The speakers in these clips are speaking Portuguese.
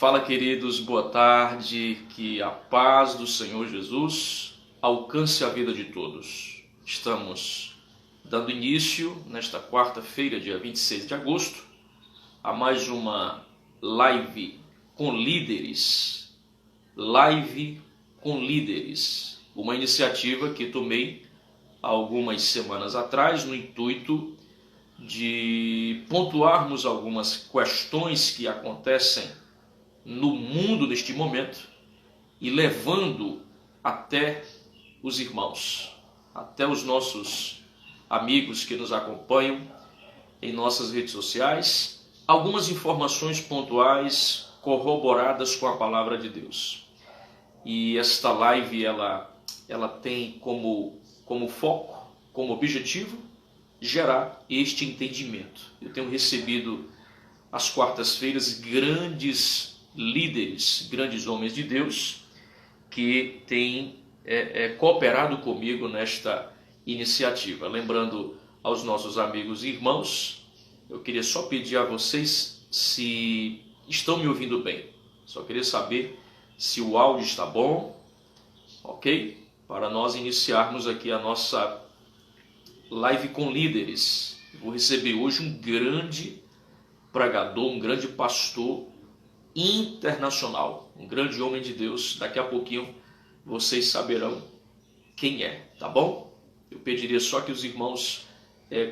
Fala, queridos, boa tarde, que a paz do Senhor Jesus alcance a vida de todos. Estamos dando início, nesta quarta-feira, dia 26 de agosto, a mais uma live com líderes. Live com líderes, uma iniciativa que tomei há algumas semanas atrás, no intuito de pontuarmos algumas questões que acontecem no mundo neste momento e levando até os irmãos, até os nossos amigos que nos acompanham em nossas redes sociais, algumas informações pontuais corroboradas com a palavra de Deus. E esta live ela tem como foco, como objetivo, gerar este entendimento. Eu tenho recebido às quartas-feiras grandes líderes, grandes homens de Deus que têm cooperado comigo nesta iniciativa. Lembrando aos nossos amigos e irmãos, eu queria só pedir a vocês se estão me ouvindo bem. Só queria saber se o áudio está bom, ok? Para nós iniciarmos aqui a nossa live com líderes. Vou receber hoje um grande pregador, um grande pastor internacional, um grande homem de Deus. Daqui a pouquinho vocês saberão quem é, tá bom? Eu pediria só que os irmãos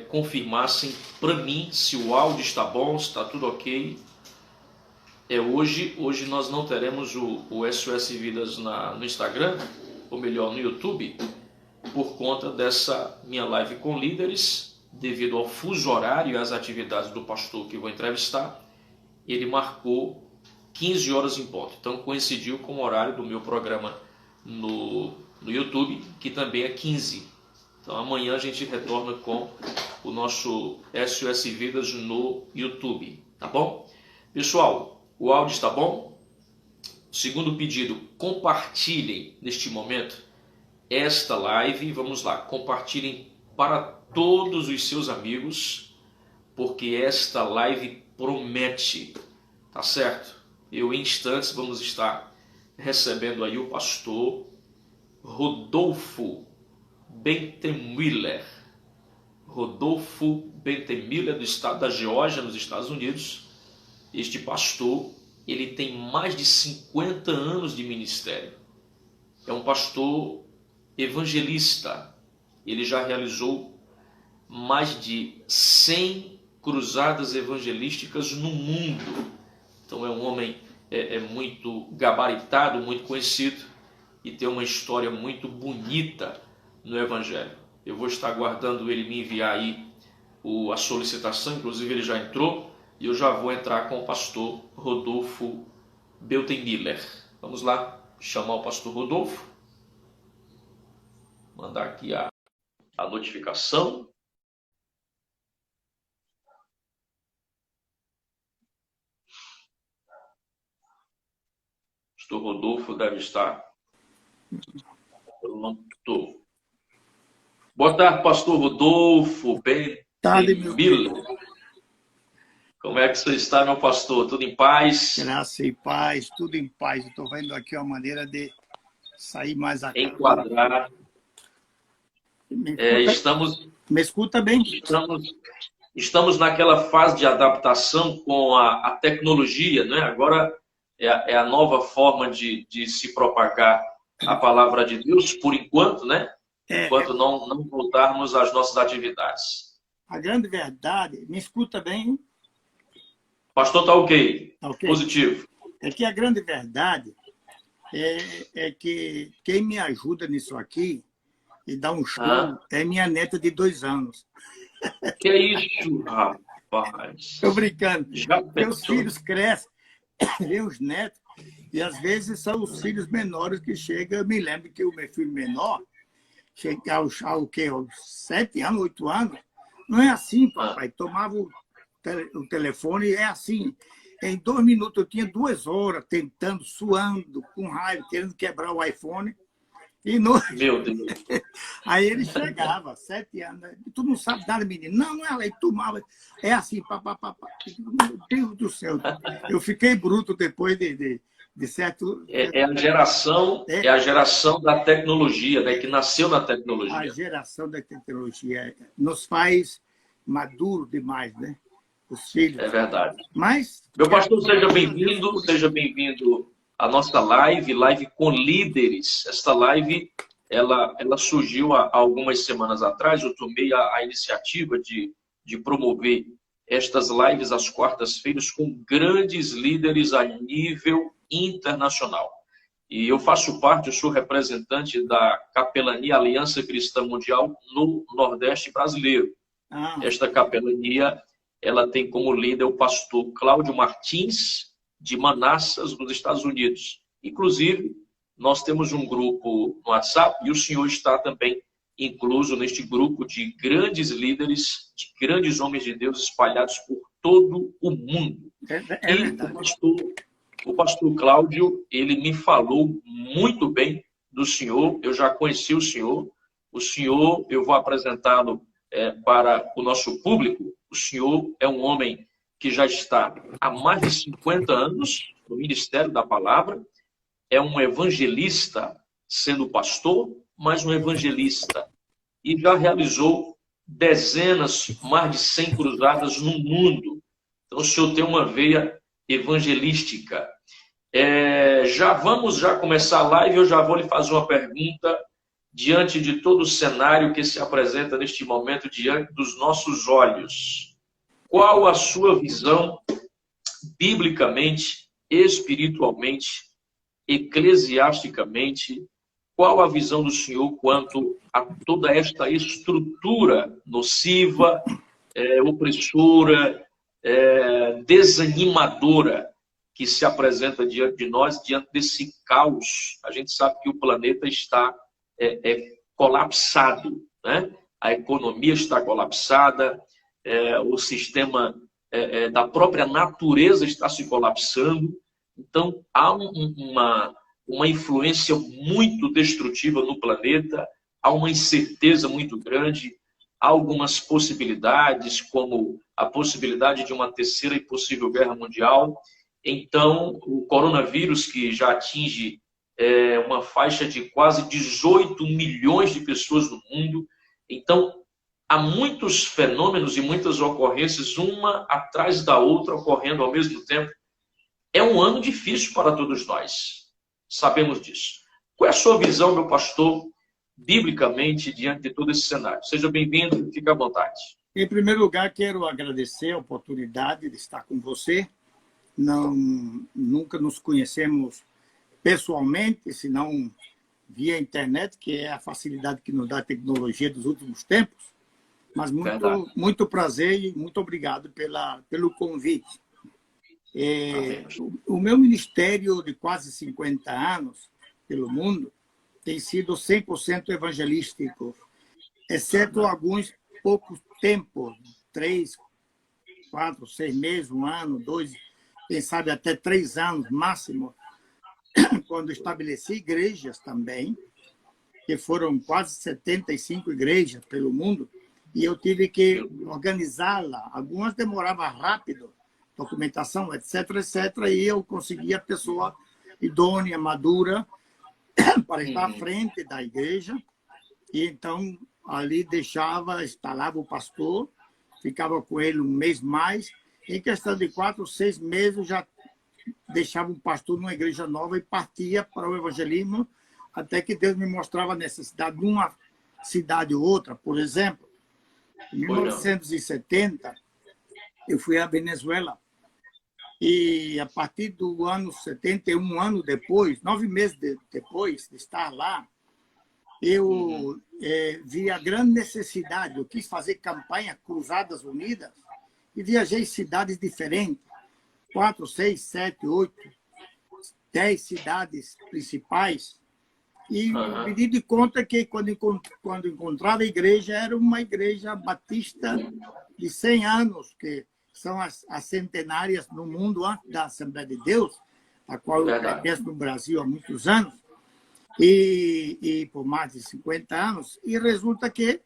confirmassem para mim se o áudio está bom, se está tudo ok. Hoje nós não teremos o SOS Vidas no Instagram, ou melhor, no YouTube, por conta dessa minha live com líderes, devido ao fuso horário e às atividades do pastor que eu vou entrevistar. Ele marcou 15 horas em ponto, então coincidiu com o horário do meu programa no YouTube, que também é 15. Então amanhã a gente retorna com o nosso SOS Vidas no YouTube, tá bom? Pessoal, o áudio está bom? Segundo pedido, compartilhem neste momento esta live. Vamos lá, compartilhem para todos os seus amigos, porque esta live promete, tá certo? Em instantes vamos estar recebendo aí o pastor Rodolfo Bentemiller. Rodolfo Bentemiller, do estado da Geórgia, nos Estados Unidos. Este pastor, ele tem mais de 50 anos de ministério. É um pastor evangelista. Ele já realizou mais de 100 cruzadas evangelísticas no mundo. Então é um homem muito gabaritado, muito conhecido e tem uma história muito bonita no Evangelho. Eu vou estar aguardando ele me enviar aí a solicitação, inclusive ele já entrou, e eu já vou entrar com o pastor Rodolfo Bentemiller. Vamos lá, chamar o pastor Rodolfo, mandar aqui a notificação. Pastor Rodolfo deve estar pronto. Boa tarde, pastor Rodolfo Bentemiller. Como é que você está, meu pastor? Tudo em paz? Graça e paz, tudo em paz. Estou vendo aqui uma maneira de sair mais a enquadrar. Me escuta bem? Estamos naquela fase de adaptação com a tecnologia, né? Agora é a nova forma de se propagar a palavra de Deus, por enquanto, né? Enquanto não voltarmos às nossas atividades. A grande verdade, me escuta bem? Pastor, tá ok. Ok. Positivo. É que a grande verdade é que quem me ajuda nisso aqui e dá um show é minha neta de 2 anos. Que é isso, rapaz? Estou brincando. Meus filhos crescem, vêm os netos, e às vezes são os filhos menores que chegam. Eu me lembro que o meu filho menor chega aos 7 anos, 8 anos. Não é assim, papai. Tomava o telefone, é assim. Em 2 minutos eu tinha 2 horas tentando, suando, com raiva, querendo quebrar o iPhone. E no... Meu Deus. Aí ele chegava, 7 anos, tu não sabe nada, menino. Não, não, ele tomava. É assim, papapá. Meu Deus do céu. Eu fiquei bruto depois de certo. É a geração da tecnologia, né, que nasceu na A tecnologia. geração da tecnologia nos faz maduro demais, né? Os filhos. É verdade. Mas, Meu pastor, graças a Deus por isso. seja bem-vindo à nossa live com líderes. Esta live, ela surgiu há algumas semanas atrás. Eu tomei a iniciativa de promover estas lives às quartas-feiras com grandes líderes a nível internacional. E eu faço parte, eu sou representante da Capelania Aliança Cristã Mundial no Nordeste brasileiro. Esta capelania, ela tem como líder o pastor Cláudio Martins, de Manassas, nos Estados Unidos. Inclusive, nós temos um grupo no WhatsApp e o senhor está também incluso neste grupo de grandes líderes, de grandes homens de Deus espalhados por todo o mundo. O pastor Cláudio, ele me falou muito bem do senhor, eu já conheci o senhor. O senhor, eu vou apresentá-lo para o nosso público. O senhor é um homem que já está há mais de 50 anos no Ministério da Palavra, é um evangelista, sendo pastor, mas um evangelista, e já realizou dezenas, mais de 100 cruzadas no mundo. Então, o senhor tem uma veia evangelística. Vamos começar a live, eu já vou lhe fazer uma pergunta diante de todo o cenário que se apresenta neste momento diante dos nossos olhos. Qual a sua visão, biblicamente, espiritualmente, eclesiasticamente, qual a visão do senhor quanto a toda esta estrutura nociva, opressora, desanimadora que se apresenta diante de nós, diante desse caos? A gente sabe que o planeta está colapsado, né? A economia está colapsada, o sistema da própria natureza está se colapsando. Então, há uma influência muito destrutiva no planeta, há uma incerteza muito grande, há algumas possibilidades, como a possibilidade de uma terceira e possível guerra mundial. Então, o coronavírus, que já atinge uma faixa de quase 18 milhões de pessoas no mundo. Então, há muitos fenômenos e muitas ocorrências, uma atrás da outra, ocorrendo ao mesmo tempo. É um ano difícil para todos nós. Sabemos disso. Qual é a sua visão, meu pastor, biblicamente, diante de todo esse cenário? Seja bem-vindo, fique à vontade. Em primeiro lugar, quero agradecer a oportunidade de estar com você. Nunca nos conhecemos pessoalmente, senão via internet, que é a facilidade que nos dá a tecnologia dos últimos tempos. Mas muito prazer e muito obrigado pelo convite. O meu ministério de quase 50 anos pelo mundo tem sido 100% evangelístico, exceto alguns poucos tempos, 3, 4, 6 meses, 1 ano, 2, quem sabe até 3 anos máximo, quando estabeleci igrejas também, que foram quase 75 igrejas pelo mundo, e eu tive que organizá-la. Algumas demoravam rápido, documentação, etc., e eu conseguia a pessoa idônea, madura, para estar à frente da igreja. E então, ali instalava o pastor, ficava com ele 1 mês mais. Em questão de 4 ou 6 meses, eu já deixava um pastor numa igreja nova e partia para o evangelismo, até que Deus me mostrava a necessidade de uma cidade ou outra. Por exemplo, em 1970, eu fui à Venezuela. E a partir do ano 71, 1 ano depois, 9 meses depois de estar lá, eu vi a grande necessidade. Eu quis fazer campanha Cruzadas Unidas e viajei em cidades diferentes. 4, 6, 7, 8, 10 cidades principais. E me di de conta que quando encontrava a igreja, era uma igreja batista de 100 anos, que são as centenárias no mundo antes da Assembleia de Deus, a qual eu pertenço no Brasil há muitos anos. e por mais de 50 anos, e resulta que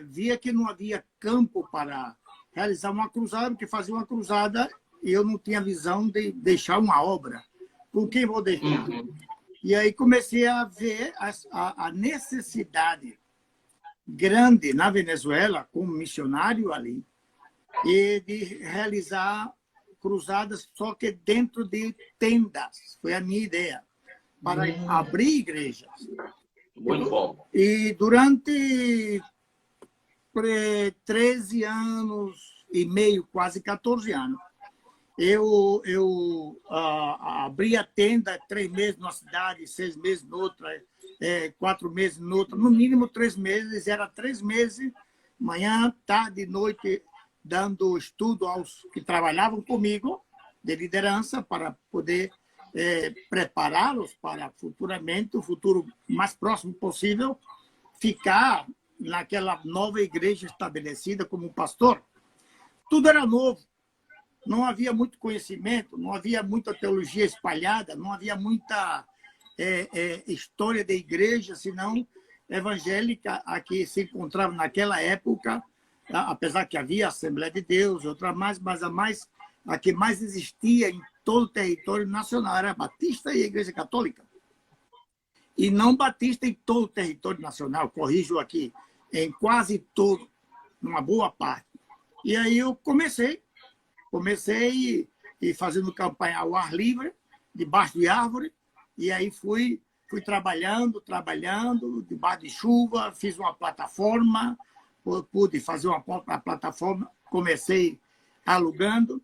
via que não havia campo para realizar uma cruzada, porque fazia uma cruzada e eu não tinha visão de deixar uma obra. Com quem vou deixar? E aí comecei a ver a necessidade grande na Venezuela, como missionário ali, e de realizar cruzadas, só que dentro de tendas. Foi a minha ideia, para abrir igrejas. Muito bom. E durante 13 anos e meio, quase 14 anos, eu abri a tenda 3 meses numa cidade, 6 meses noutra, 4 meses noutra, no mínimo 3 meses. Era 3 meses, manhã, tarde e noite, dando estudo aos que trabalhavam comigo, de liderança, para poder prepará-los para futuramente, o futuro mais próximo possível, ficar naquela nova igreja estabelecida como pastor. Tudo era novo. Não havia muito conhecimento, não havia muita teologia espalhada, não havia muita história da igreja, senão evangélica, a que se encontrava naquela época, apesar que havia a Assembleia de Deus, outra mais, mas a que mais existia em todo o território nacional era a Batista e a Igreja Católica. E não Batista em todo o território nacional, corrijo aqui, em quase todo, uma boa parte. E aí eu comecei e fazendo campanha ao ar livre, debaixo de árvore, e aí fui trabalhando, debaixo de chuva, fiz uma plataforma, pude fazer uma plataforma, comecei alugando,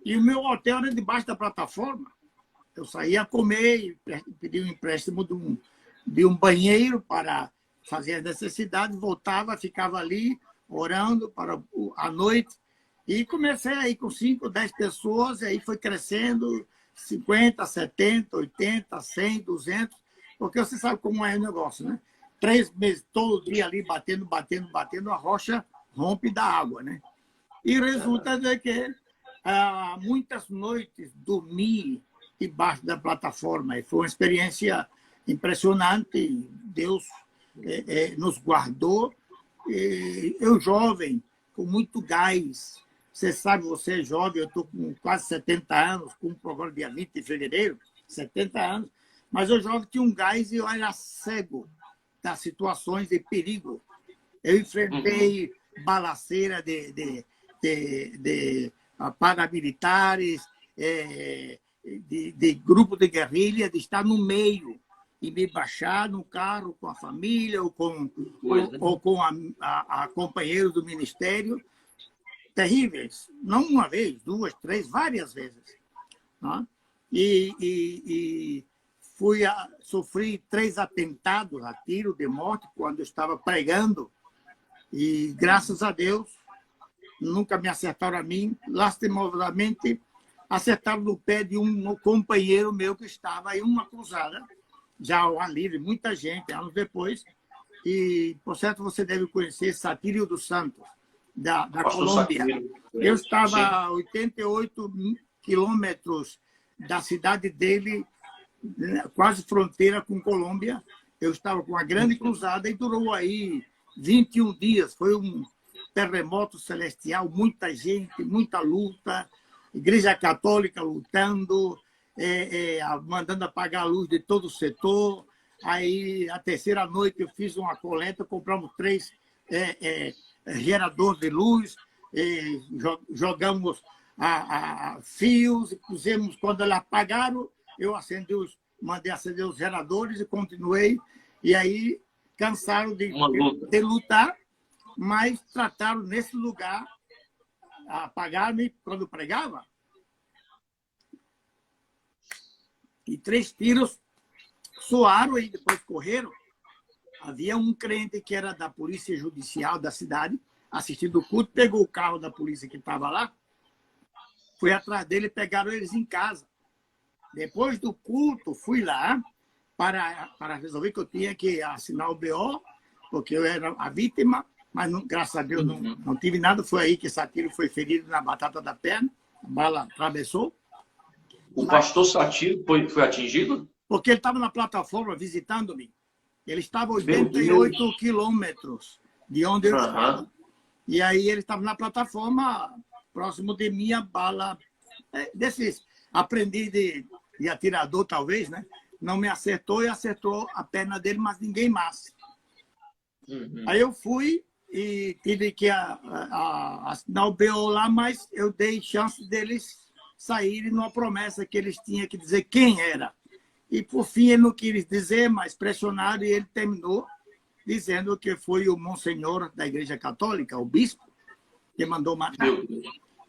e o meu hotel era debaixo da plataforma. Eu saía comer, pedi um empréstimo de um banheiro para fazer as necessidades, voltava, ficava ali, orando para a noite, e comecei aí com 5, 10 pessoas, e aí foi crescendo, 50, 70, 80, 100, 200, porque você sabe como é o negócio, né? 3 meses, todo dia ali, batendo, a rocha rompe da água, né? E resulta de que muitas noites dormi debaixo da plataforma, e foi uma experiência impressionante. Deus nos guardou. Eu jovem, com muito gás. Você sabe, você é jovem, eu estou com quase 70 anos, cumpro agora dia 20 de fevereiro, 70 anos, mas eu jovem tinha um gás e eu era cego das situações de perigo. Eu enfrentei balaceira de paramilitares, de grupo de guerrilha, de estar no meio e me baixar no carro com a família ou com a companheiro do ministério. Terríveis, não uma vez, 2, 3, várias vezes. Né? E sofri 3 atentados a tiro de morte quando eu estava pregando, e graças a Deus nunca me acertaram a mim. Lastimosamente acertaram no pé de um companheiro meu que estava em uma cruzada, já ao ar livre, muita gente, anos depois. E, por certo, você deve conhecer Satírio dos Santos, da Colômbia. Eu estava a 88 quilômetros da cidade dele, quase fronteira com Colômbia. Eu estava com uma grande cruzada e durou aí 21 dias. Foi um terremoto celestial, muita gente, muita luta, Igreja Católica lutando, mandando apagar a luz de todo o setor. Aí, a terceira noite, eu fiz uma coleta, compramos 3 geradores de luz, jogamos fios, e pusemos, quando eles apagaram, eu mandei acender os geradores e continuei. E aí, cansaram de lutar, mas trataram nesse lugar, apagaram-me quando pregava. E 3 tiros soaram e depois correram. Havia um crente que era da polícia judicial da cidade, assistindo o culto, pegou o carro da polícia que estava lá, foi atrás dele e pegaram eles em casa. Depois do culto, fui lá para resolver que eu tinha que assinar o BO, porque eu era a vítima, mas graças a Deus não tive nada. Foi aí que Satírio foi ferido na batata da perna, a bala atravessou. O pastor Satírio foi atingido? porque ele estava na plataforma visitando-me. Ele estava a 88 quilômetros de onde eu estava. E aí ele estava na plataforma, próximo de minha bala, desses aprendiz de atirador, talvez, né? Não me acertou e acertou a perna dele, mas ninguém mais. Aí eu fui e tive que assinar o BO lá, mas eu dei chance deles saírem numa promessa que eles tinham que dizer quem era. E, por fim, ele não quis dizer, mas pressionaram, e ele terminou dizendo que foi o Monsenhor da Igreja Católica, o bispo, que mandou matar.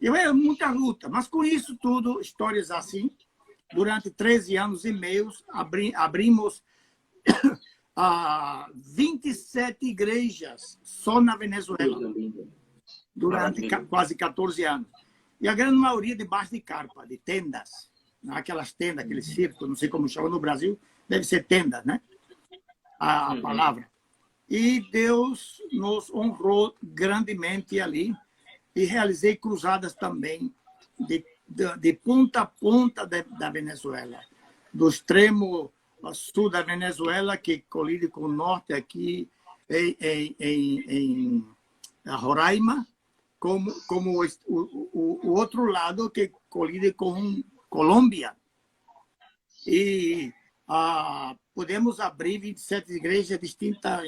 E é muita luta, mas com isso tudo, histórias assim, durante 13 anos e meio, abrimos 27 igrejas só na Venezuela, durante quase 14 anos. E a grande maioria debaixo de carpa, de tendas. Aquelas tendas, aqueles círculos, não sei como chama no Brasil, deve ser tenda, né? A palavra. E Deus nos honrou grandemente ali. E realizei cruzadas também de ponta a ponta da Venezuela. Do extremo sul da Venezuela, que colide com o norte aqui em Roraima, como o outro lado que colide com Colômbia. E podemos abrir 27 igrejas distintas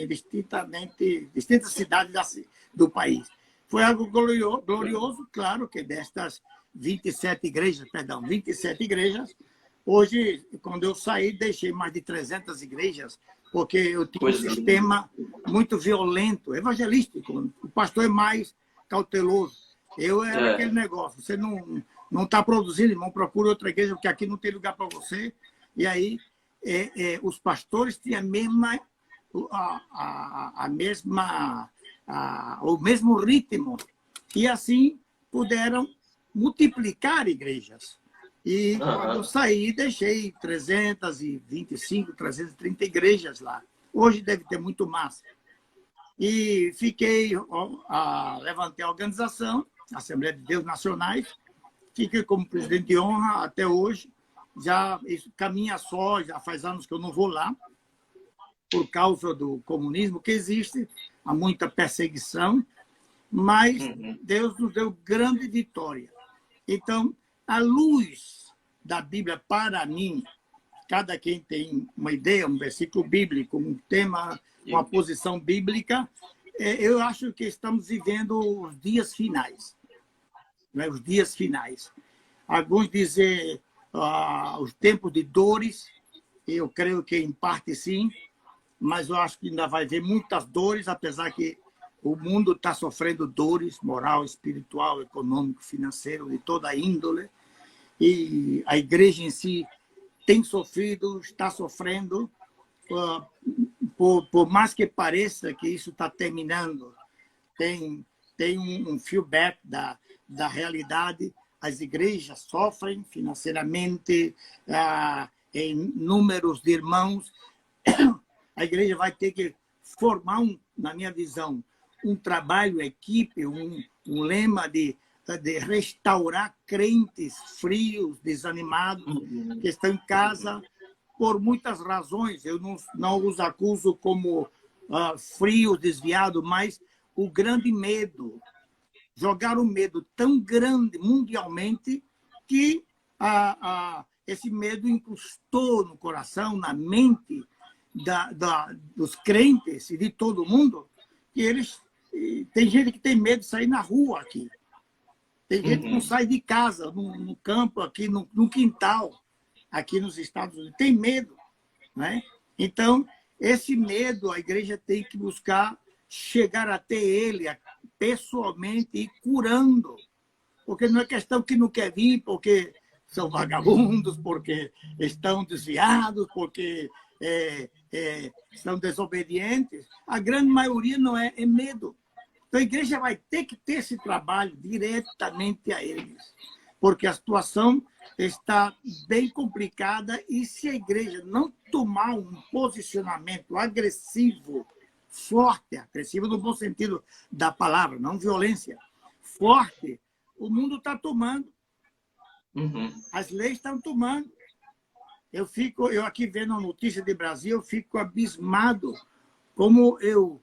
cidades do país. Foi algo glorioso, claro, que destas 27 igrejas, hoje, quando eu saí, deixei mais de 300 igrejas, porque eu tinha um sistema muito violento, evangelístico. O pastor é mais cauteloso. Eu era aquele negócio, você não está produzindo, irmão, procura outra igreja, porque aqui não tem lugar para você. E aí, os pastores tinham o mesmo ritmo, e assim puderam multiplicar igrejas. E quando eu saí, deixei 325, 330 igrejas lá. Hoje deve ter muito mais. E levantei a organização, Assembleia de Deus Nacionais, fiquei como presidente de honra até hoje. Já isso caminha só, já faz anos que eu não vou lá, por causa do comunismo que existe, há muita perseguição, mas Deus nos deu grande vitória. Então, a luz da Bíblia, para mim, cada quem tem uma ideia, um versículo bíblico, um tema, uma posição bíblica, eu acho que estamos vivendo os dias finais. Né? Os dias finais. Alguns dizem os tempos de dores, eu creio que em parte sim, mas eu acho que ainda vai haver muitas dores, apesar que o mundo está sofrendo dores moral, espiritual, econômico, financeiro, de toda a índole. E a igreja em si tem sofrido, está sofrendo, por mais que pareça que isso está terminando. Tem um feedback da realidade. As igrejas sofrem financeiramente, em números de irmãos. A igreja vai ter que formar, na minha visão, um trabalho, equipe, um lema de restaurar crentes frios, desanimados, que estão em casa por muitas razões. Eu não os acuso como frios, desviados, mas o grande medo. Jogar um medo tão grande mundialmente que esse medo incrustou no coração, na mente dos crentes e de todo mundo, que tem gente que tem medo de sair na rua aqui. Tem gente que não sai de casa, no campo, aqui no quintal, aqui nos Estados Unidos. Tem medo. Né? Então, esse medo, a igreja tem que buscar chegar até ele pessoalmente e curando. Porque não é questão que não quer vir, porque são vagabundos, porque estão desviados, porque são desobedientes. A grande maioria não é medo. Então, a igreja vai ter que ter esse trabalho diretamente a eles, porque a situação está bem complicada e se a igreja não tomar um posicionamento agressivo, forte, agressivo no bom sentido da palavra, não violência, forte, o mundo está tomando. As leis estão tomando. Eu aqui vendo a notícia de Brasil, eu fico abismado como eu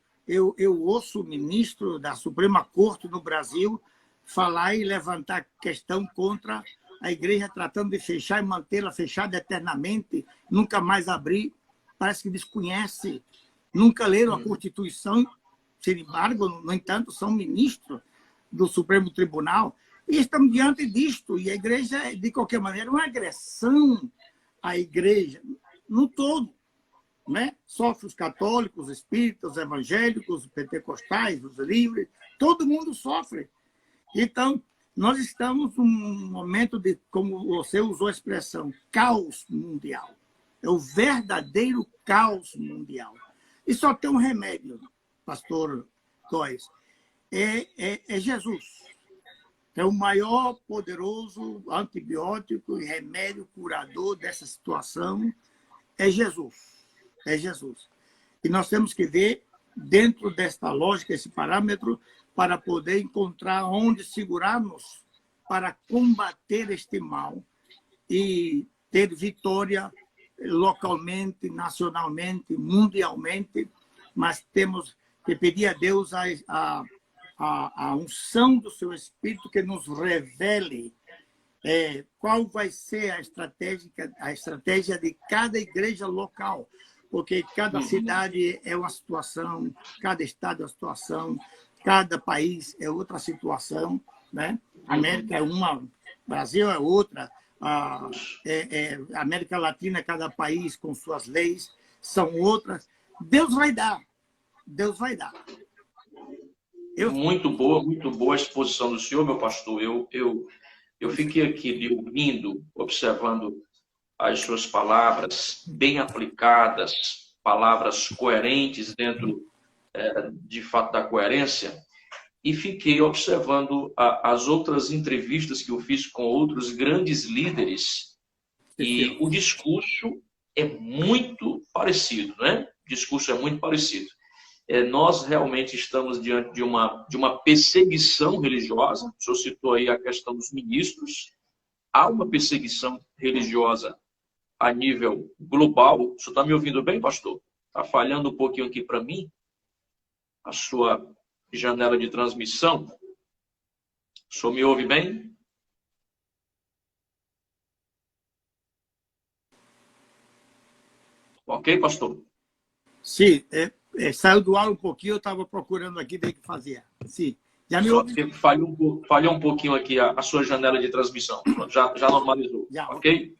ouço o ministro da Suprema Corte no Brasil falar e levantar questão contra a igreja, tratando de fechar e mantê-la fechada eternamente, nunca mais abrir. Parece que desconhece, nunca leram a Constituição, sem embargo, no entanto, são ministros do Supremo Tribunal, e estamos diante disto, e a igreja, de qualquer maneira, é uma agressão à igreja no todo, né? Sofre os católicos, os espíritas, os evangélicos, os pentecostais, os livres, todo mundo sofre. Então, nós estamos num momento de, como você usou a expressão, caos mundial. É o verdadeiro caos mundial. E só tem um remédio, pastor Góes, é Jesus. É o maior poderoso antibiótico e remédio curador dessa situação, é Jesus. É Jesus. E nós temos que ver, dentro desta lógica, esse parâmetro, para poder encontrar onde segurarmos para combater este mal e ter vitória localmente, nacionalmente, mundialmente, mas temos que pedir a Deus a unção do seu Espírito que nos revele qual vai ser a estratégia de cada igreja local, porque cada cidade é uma situação, cada estado é uma situação, cada país é outra situação, né? América é uma, Brasil é outra, América Latina, cada país com suas leis são outras. Deus vai dar, Deus vai dar. Muito boa a exposição do senhor, meu pastor. Eu fiquei aqui lhe ouvindo, observando as suas palavras bem aplicadas, palavras coerentes dentro, de fato, da coerência, e fiquei observando as outras entrevistas que eu fiz com outros grandes líderes, e o discurso é muito parecido, né? O discurso é muito parecido. Nós realmente estamos diante de uma perseguição religiosa. O senhor citou aí a questão dos ministros. Há uma perseguição religiosa a nível global. O senhor está me ouvindo bem, pastor? Está falhando um pouquinho aqui para mim a sua janela de transmissão. O senhor me ouve bem? Ok, pastor? Sim, saiu do ar um pouquinho, eu estava procurando aqui o que fazia. Sim, já me ouve? Falhou um pouquinho aqui a sua janela de transmissão. Já normalizou, já, ok?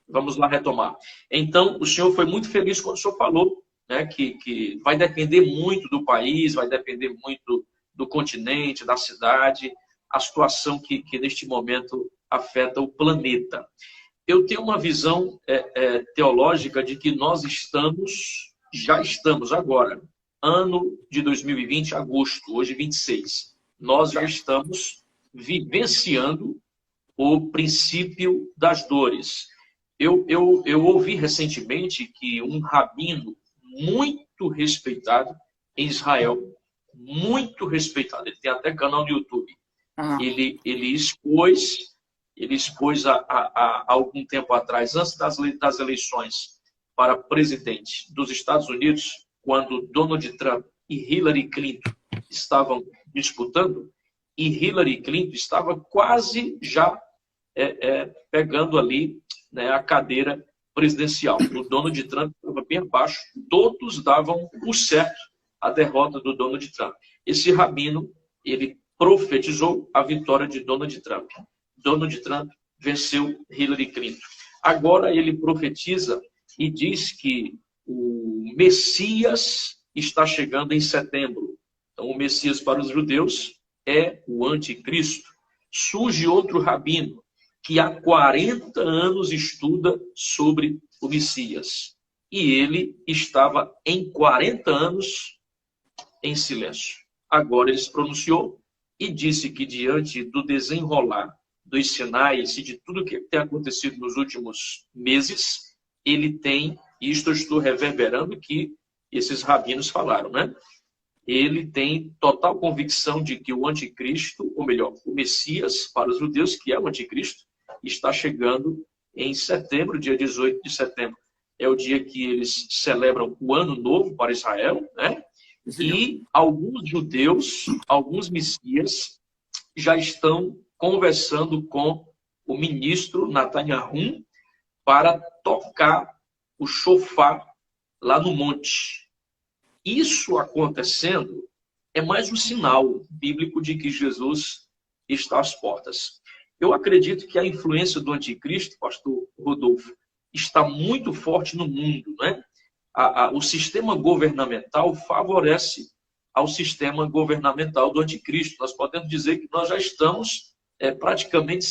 Vamos lá retomar. Então, o senhor foi muito feliz quando o senhor falou, né, que vai depender muito do país, vai depender muito do continente, da cidade, a situação que neste momento afeta o planeta. Eu tenho uma visão teológica de que nós já estamos agora, ano de 2020, agosto, hoje 26. Nós já estamos vivenciando o princípio das dores. Eu ouvi recentemente que um rabino muito respeitado em Israel, muito respeitado, ele tem até canal no YouTube, ele expôs há algum tempo atrás, antes das eleições para presidente dos Estados Unidos, quando Donald Trump e Hillary Clinton estavam disputando, e Hillary Clinton estava quase já pegando ali, né, a cadeira presidencial. O Donald Trump estava bem abaixo, todos davam o certo a derrota do Donald Trump. Esse rabino, ele profetizou a vitória de Donald Trump. Donald Trump venceu Hillary Clinton. Agora ele profetiza e diz que o Messias está chegando em setembro. Então, o Messias para os judeus é o anticristo. Surge outro rabino que há 40 anos estuda sobre o Messias. E ele estava em 40 anos em silêncio. Agora ele se pronunciou e disse que diante do desenrolar dos sinais e de tudo que tem acontecido nos últimos meses, ele tem, isto eu estou reverberando que esses rabinos falaram, né? Ele tem total convicção de que o anticristo, ou melhor, o Messias para os judeus, que é o anticristo, está chegando em setembro, dia 18 de setembro, é o dia que eles celebram o Ano Novo para Israel, né? E alguns judeus, alguns messias, já estão conversando com o ministro Netanyahu para tocar o shofar lá no monte. Isso acontecendo é mais um sinal bíblico de que Jesus está às portas. Eu acredito que a influência do anticristo, pastor Rodolfo, está muito forte no mundo, né? O sistema governamental favorece ao sistema governamental do anticristo. Nós podemos dizer que nós já estamos praticamente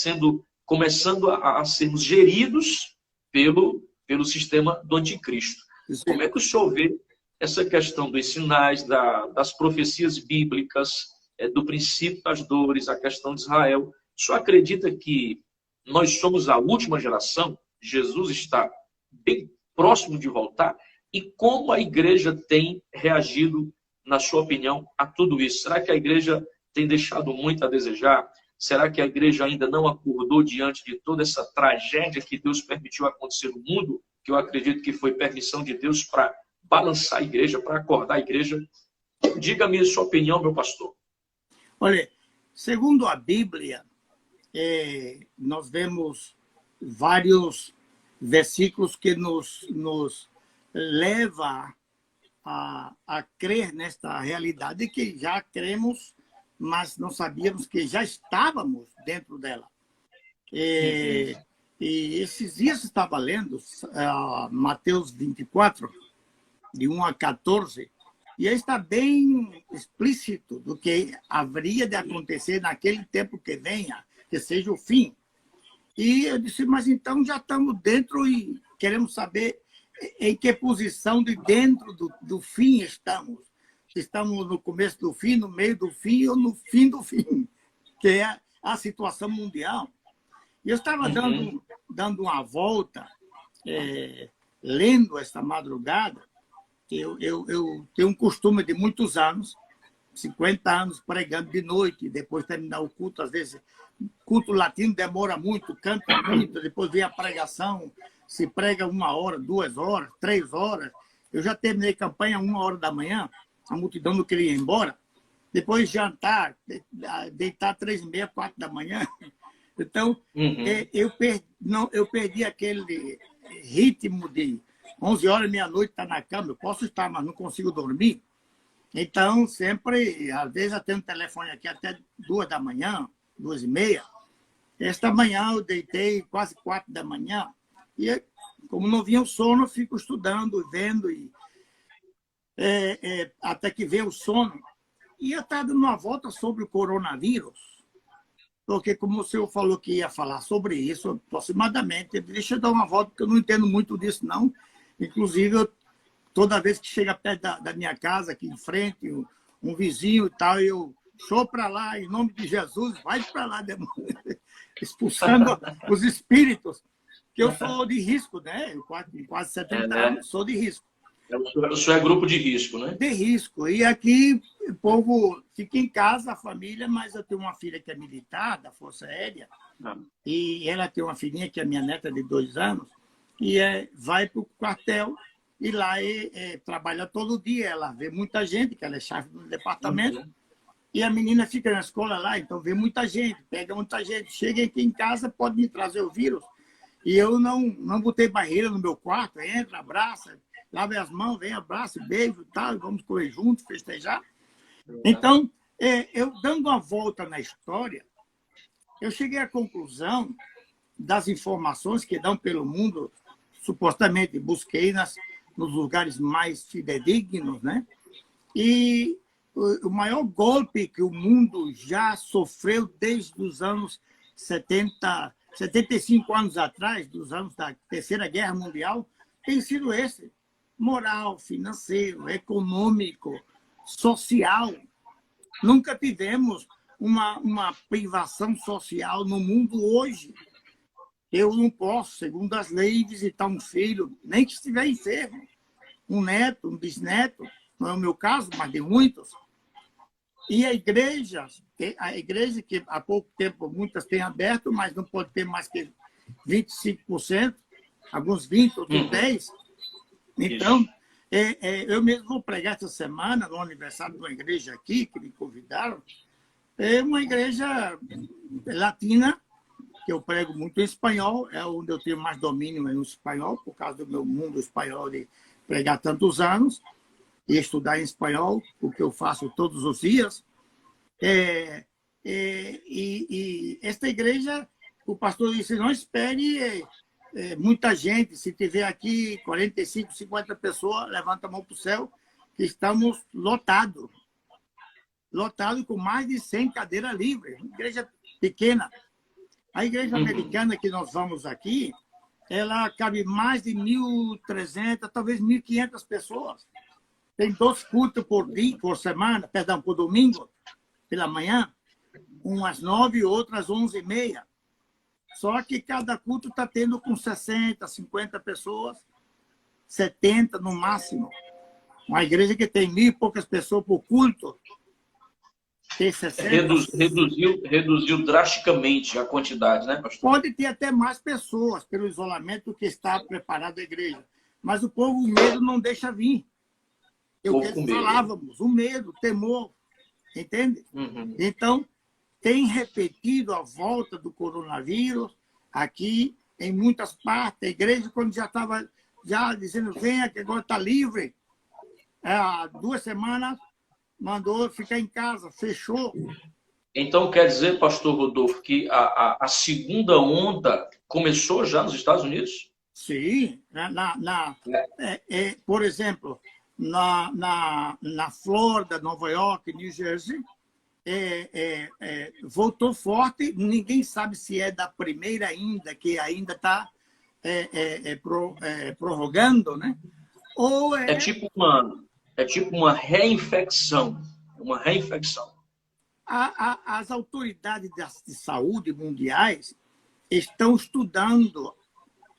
começando a sermos geridos pelo sistema do anticristo. Como é que o senhor vê essa questão dos sinais, das profecias bíblicas, do princípio das dores, a questão de Israel? O senhor acredita que nós somos a última geração? Jesus está bem próximo de voltar? E como a igreja tem reagido, na sua opinião, a tudo isso? Será que a igreja tem deixado muito a desejar? Será que a igreja ainda não acordou diante de toda essa tragédia que Deus permitiu acontecer no mundo? Que eu acredito que foi permissão de Deus para balançar a igreja, para acordar a igreja. Diga-me a sua opinião, meu pastor. Olha, segundo a Bíblia, nós vemos vários versículos que nos leva a crer nesta realidade que já cremos, mas não sabíamos que já estávamos dentro dela. E esses dias eu estava lendo Mateus 24, de 1 a 14, e aí está bem explícito do que haveria de acontecer naquele tempo que venha, que seja o fim. E eu disse, mas então já estamos dentro e queremos saber em que posição de dentro do fim estamos. Estamos no começo do fim, no meio do fim ou no fim do fim, que é a situação mundial. E eu estava dando uma volta, lendo esta madrugada. Eu tenho um costume de muitos anos, 50 anos pregando de noite, depois terminar o culto, às vezes, culto latino demora muito, canta muito, depois vem a pregação, se prega 1 hora, 2 horas, 3 horas. Eu já terminei campanha 1 hora da manhã, a multidão não queria ir embora. Depois jantar, deitar 3h30, 4 da manhã. Então, eu perdi aquele ritmo de 11 horas, meia-noite, está na cama. Eu posso estar, mas não consigo dormir. Então, sempre, às vezes, eu tenho um telefone aqui até 2 da manhã, 2h30. Esta manhã eu deitei quase 4 da manhã. E, como não vinha o sono, eu fico estudando, vendo, até que veio o sono. E eu estava dando uma volta sobre o coronavírus. Porque, como o senhor falou que ia falar sobre isso, aproximadamente, deixa eu dar uma volta, porque eu não entendo muito disso, não. Inclusive, toda vez que chega perto da minha casa, aqui em frente, um vizinho e tal, eu sou para lá, em nome de Jesus, vai para lá, demônio, expulsando os espíritos, que eu sou de risco, né? Eu quase 70 anos, sou de risco. O senhor é grupo de risco, né? De risco. E aqui o povo fica em casa, a família, mas eu tenho uma filha que é militar, da Força Aérea, e ela tem uma filhinha que é minha neta de 2 anos, e vai para o quartel, e lá trabalha todo dia. Ela vê muita gente, que ela é chefe do departamento, e a menina fica na escola lá, então vê muita gente, pega muita gente. Chega aqui em casa, pode me trazer o vírus. E eu não botei barreira no meu quarto, entra, abraça, lave as mãos, vem, abraça, beijo e tal, e vamos comer juntos, festejar. Então, eu dando uma volta na história, eu cheguei à conclusão das informações que dão pelo mundo, supostamente busquei nos lugares mais fidedignos, né? E o maior golpe que o mundo já sofreu desde os anos 70, 75 anos atrás, dos anos da Terceira Guerra Mundial, tem sido esse: moral, financeiro, econômico, social. Nunca tivemos uma privação social no mundo hoje. Eu não posso, segundo as leis, visitar um filho, nem que estiver enfermo, um neto, um bisneto, não é o meu caso, mas de muitos. E a igreja que há pouco tempo muitas têm aberto, mas não pode ter mais que 25%, alguns 20%, outros 10%. Então, eu mesmo vou pregar essa semana no aniversário de uma igreja aqui, que me convidaram. É uma igreja latina, que eu prego muito em espanhol, é onde eu tenho mais domínio no espanhol, por causa do meu mundo espanhol de pregar tantos anos e estudar em espanhol, o que eu faço todos os dias. E esta igreja, o pastor disse, não espere muita gente, se tiver aqui 45, 50 pessoas, levanta a mão para o céu, que estamos lotados com mais de 100 cadeiras livres, uma igreja pequena. A igreja americana que nós vamos aqui, ela cabe mais de 1.300, talvez 1.500 pessoas. Tem 2 cultos por semana, perdão, por domingo, pela manhã, umas 9 e outras 11h30. Só que cada culto está tendo com 60, 50 pessoas, 70 no máximo. Uma igreja que tem 1.000 e poucas pessoas por culto, tem 60. Reduziu drasticamente a quantidade, né, pastor? Pode ter até mais pessoas pelo isolamento que está preparado a igreja. Mas o povo, o medo não deixa vir. É o que falávamos, o medo, o temor, entende? Então, tem repetido a volta do coronavírus aqui em muitas partes. A igreja, quando já estava dizendo, venha que agora está livre, há 2 semanas, mandou ficar em casa, fechou. Então, quer dizer, pastor Rodolfo, que a segunda onda começou já nos Estados Unidos? Sim. Por exemplo, na Flórida, Nova York, New Jersey, voltou forte. Ninguém sabe se é da primeira ainda, que ainda está prorrogando, né? Ou É tipo uma reinfecção. Uma reinfecção. As autoridades de saúde mundiais estão estudando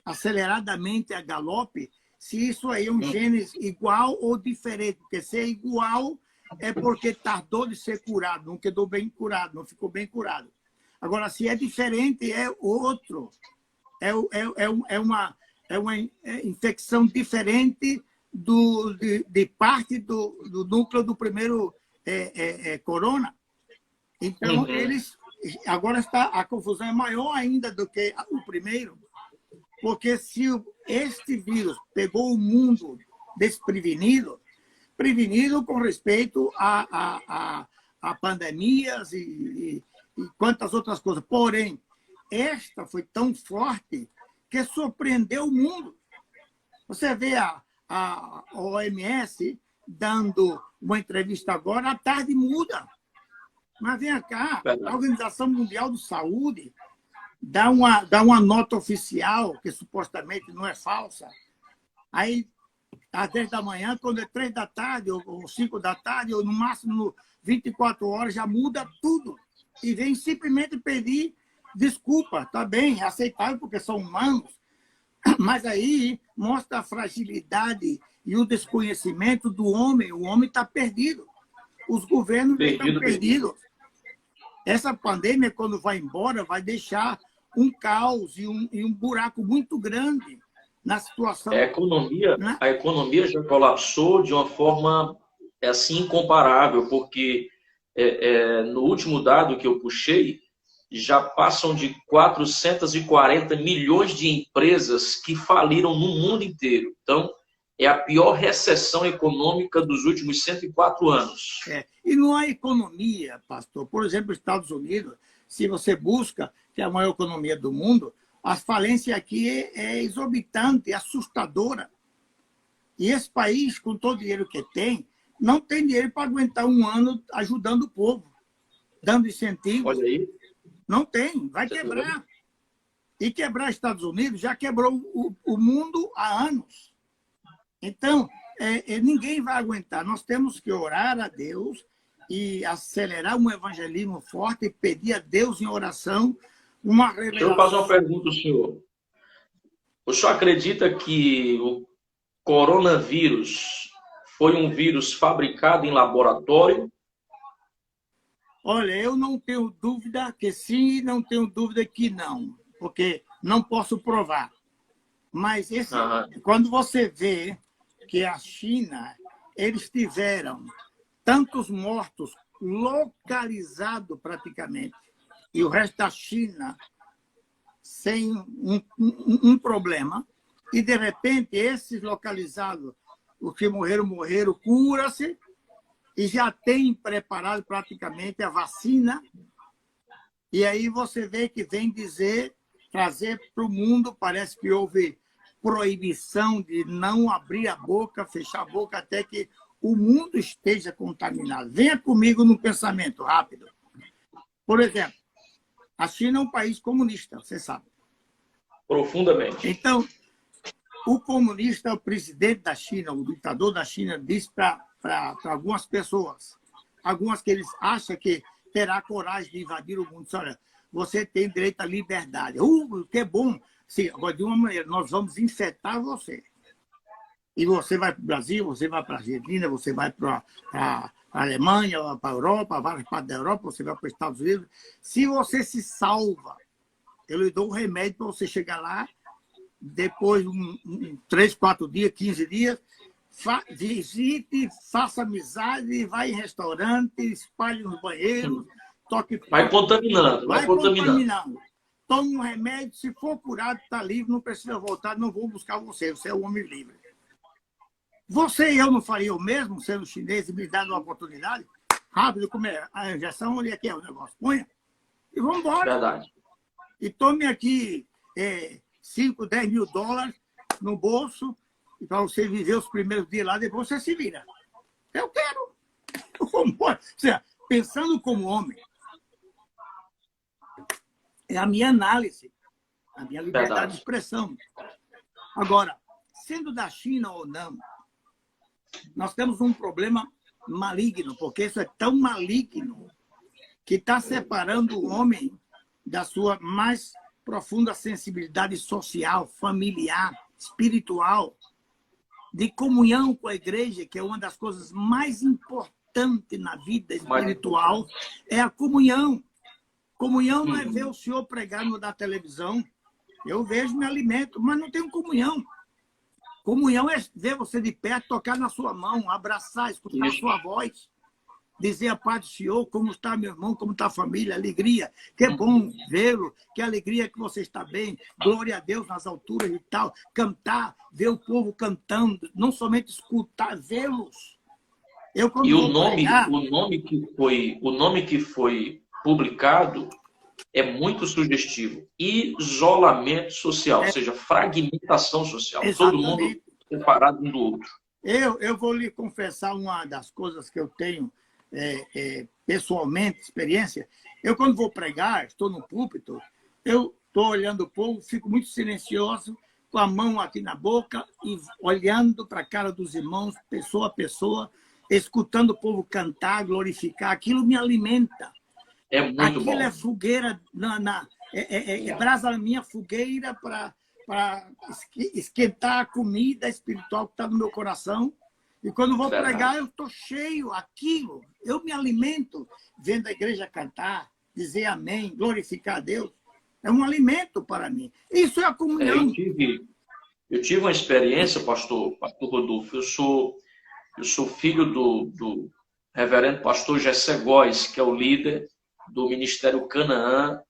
aceleradamente a galope se isso aí é um gene igual ou diferente. Porque se é igual, é porque tardou de ser curado, não quedou bem curado, não ficou bem curado. Agora, se é diferente, é outro. É uma infecção diferente de parte do núcleo do primeiro corona. Então, agora a confusão é maior ainda do que o primeiro, porque se este vírus pegou o mundo desprevenido, prevenido com respeito a pandemias e quantas outras coisas. Porém, esta foi tão forte que surpreendeu o mundo. Você vê a OMS dando uma entrevista agora, à tarde muda. Mas vem cá, a Organização Mundial de Saúde dá uma nota oficial, que supostamente não é falsa. Aí, às 10 da manhã, quando é 3 da tarde, ou 5 da tarde, ou no máximo 24 horas, já muda tudo. E vem simplesmente pedir desculpa. Está bem, é aceitável, porque são humanos. Mas aí mostra a fragilidade e o desconhecimento do homem. O homem está perdido. Os governos estão perdidos. Essa pandemia, quando vai embora, vai deixar um caos e um buraco muito grande na situação. A economia já colapsou de uma forma assim incomparável, porque no último dado que eu puxei, já passam de 440 milhões de empresas que faliram no mundo inteiro. Então, é a pior recessão econômica dos últimos 104 anos. E não há economia, pastor. Por exemplo, os Estados Unidos, se você busca, que é a maior economia do mundo, a falência aqui é exorbitante, é assustadora. E esse país, com todo o dinheiro que tem, não tem dinheiro para aguentar um ano ajudando o povo, dando incentivo. Olha aí. Não tem, vai quebrar. E quebrar os Estados Unidos já quebrou o mundo há anos. Então, ninguém vai aguentar. Nós temos que orar a Deus e acelerar um evangelismo forte e pedir a Deus em oração uma revelação. Deixa eu fazer uma pergunta ao senhor. O senhor acredita que o coronavírus foi um vírus fabricado em laboratório? Olha, eu não tenho dúvida que sim e não tenho dúvida que não. Porque não posso provar. Mas quando você vê que a China, eles tiveram tantos mortos localizados praticamente, e o resto da China sem um problema, e de repente esses localizados, os que morreram, cura-se, e já tem preparado praticamente a vacina, e aí você vê que vem trazer para o mundo, parece que houve proibição de não abrir a boca, fechar a boca, até que o mundo esteja contaminado. Venha comigo no pensamento rápido. Por exemplo, a China é um país comunista, você sabe. Profundamente. Então, o comunista, o presidente da China, o ditador da China, diz para algumas pessoas, algumas que eles acham que terá coragem de invadir o mundo. Olha, você tem direito à liberdade. Que é bom. Sim, agora, de uma maneira, nós vamos infectar você. E você vai para o Brasil, você vai para a Argentina, você vai para a Alemanha, para a Europa, várias partes da Europa, você vai para os Estados Unidos. Se você se salva, eu lhe dou um remédio para você chegar lá, depois de 3, 4 dias, 15 dias, visite, faça amizade, vai em restaurante, espalhe nos banheiros, toque... Vai contaminando, vai contaminando. Tome um remédio, se for curado, está livre, não precisa voltar, não vou buscar você, você é um homem livre. Você e eu não faria o mesmo, sendo chinês, e me dando uma oportunidade? Rápido, como é a injeção, onde é que é o negócio? Ponha e vamos embora. Verdade. E tome aqui 5, 10 mil dólares no bolso, e para você viver os primeiros dias lá, depois você se vira. Eu quero. Vamos embora. Ou seja, pensando como homem, é a minha análise, a minha liberdade de expressão. Agora, sendo da China ou não, nós temos um problema maligno, porque isso é tão maligno que está separando o homem da sua mais profunda sensibilidade social, familiar, espiritual, de comunhão com a igreja, que é uma das coisas mais importantes na vida espiritual, é a comunhão. Comunhão não é ver o senhor pregar na televisão. Eu vejo, me alimento, mas não tenho comunhão. Comunhão é ver você de perto, tocar na sua mão, abraçar, escutar a sua voz, dizer a paz do Senhor, como está meu irmão, como está a família, alegria, que é bom vê-lo, que alegria que você está bem, glória a Deus nas alturas e tal, cantar, ver o povo cantando, não somente escutar, vê-los. E o nome que foi publicado é muito sugestivo. Isolamento social, ou seja, fragmentação social. Exatamente. Todo mundo separado um do outro. Eu vou lhe confessar uma das coisas que eu tenho pessoalmente, experiência. Eu, quando vou pregar, estou no púlpito, eu estou olhando o povo, fico muito silencioso, com a mão aqui na boca e olhando para a cara dos irmãos, pessoa a pessoa, escutando o povo cantar, glorificar. Aquilo me alimenta. É muito Aquilo bom. é fogueira, brasa na minha fogueira para esquentar a comida espiritual que está no meu coração. E quando vou pregar, eu estou cheio, aquilo. Eu me alimento vendo a igreja cantar, dizer amém, glorificar a Deus. É um alimento para mim. Isso é a comunhão. Eu tive uma experiência, pastor Rodolfo. Eu sou filho do reverendo pastor Gessé Góes, que é o líder do Ministério Canaã,